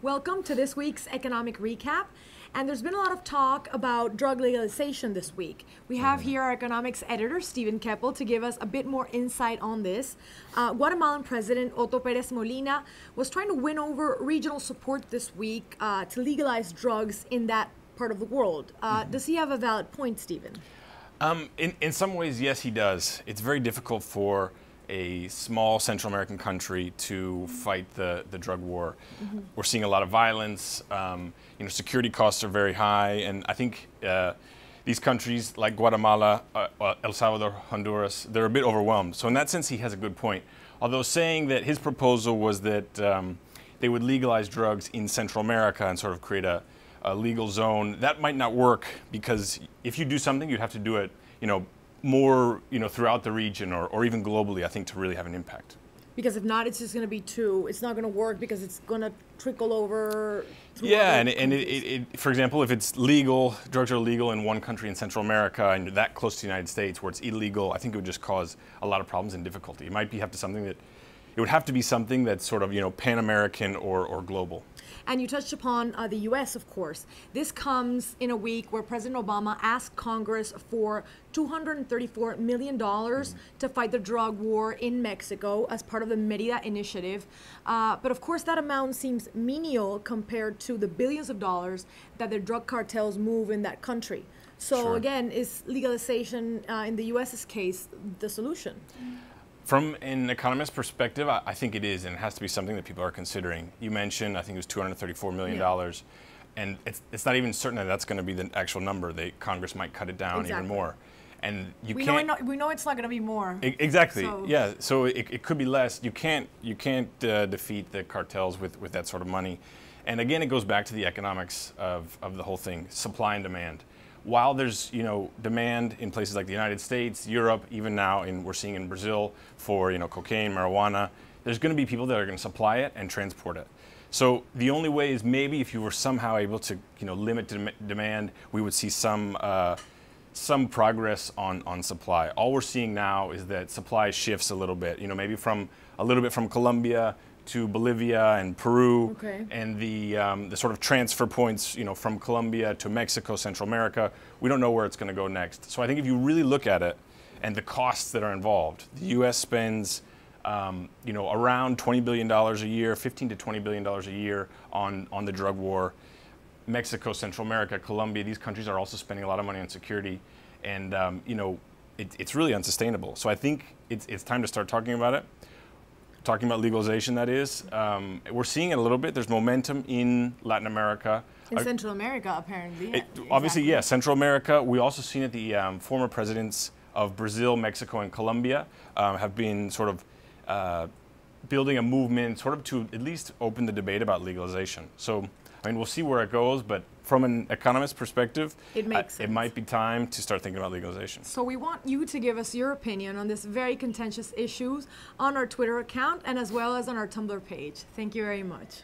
Welcome to this week's economic recap. And there's been a lot of talk about drug legalization this week. We have here our economics editor, Stephen Keppel, to give us a bit more insight on this. Guatemalan President Otto Perez Molina was trying to win over regional support this week to legalize drugs in that part of the world. Does he have a valid point, Stephen? In some ways, yes, he does. It's very difficult for a small Central American country to fight the drug war. We're seeing a lot of violence. Security costs are very high, and I think these countries like Guatemala, El Salvador, Honduras, they're a bit overwhelmed. So in that sense, he has a good point. Although saying that his proposal was that they would legalize drugs in Central America and sort of create a legal zone, that might not work, because if you do something, you'd have to do it, more, throughout the region or even globally, I think, to really have an impact. Because if not, it's just going to be it's not going to work because it's going to trickle over. Yeah, and for example, if it's legal, drugs are legal in one country in Central America and that close to the United States where it's illegal, I think it would just cause a lot of problems and difficulty. It might have to be something that's sort of, Pan-American or global. And you touched upon the U.S., of course. This comes in a week where President Obama asked Congress for $234 million to fight the drug war in Mexico as part of the Merida initiative. But of course, that amount seems menial compared to the billions of dollars that the drug cartels move in that country. So again, is legalization in the U.S.'s case the solution? From an economist's perspective, I think it is, and it has to be something that people are considering. You mentioned, I think it was $234 million, and it's not even certain that that's going to be the actual number. Congress might cut it down even more. And we know it's not going to be more. Exactly. So. Yeah. So it could be less. You can't defeat the cartels with that sort of money. And again, it goes back to the economics of the whole thing: supply and demand. While there's demand in places like the United States, Europe, even now we're seeing in Brazil for cocaine, marijuana, there's going to be people that are going to supply it and transport it. So the only way is maybe if you were somehow able to limit demand, we would see some progress on supply. All we're seeing now is that supply shifts a little bit. Maybe from a little bit from Colombia to Bolivia and Peru, and the sort of transfer points, from Colombia to Mexico, Central America. We don't know where it's going to go next. So I think if you really look at it and the costs that are involved, the U.S. spends, around $20 billion a year, $15 to $20 billion a year on the drug war. Mexico, Central America, Colombia, these countries are also spending a lot of money on security, and it's really unsustainable. So I think it's time to start talking about it. Talking about legalization, that is. We're seeing it a little bit. There's momentum in Latin America. In Central America, apparently. Obviously, yeah, Central America. We also seen that the former presidents of Brazil, Mexico, and Colombia have been sort of building a movement sort of to at least open the debate about legalization. So, we'll see where it goes, but from an economist perspective, it makes sense. It might be time to start thinking about legalization. So we want you to give us your opinion on this very contentious issue on our Twitter account and as well as on our Tumblr page. Thank you very much.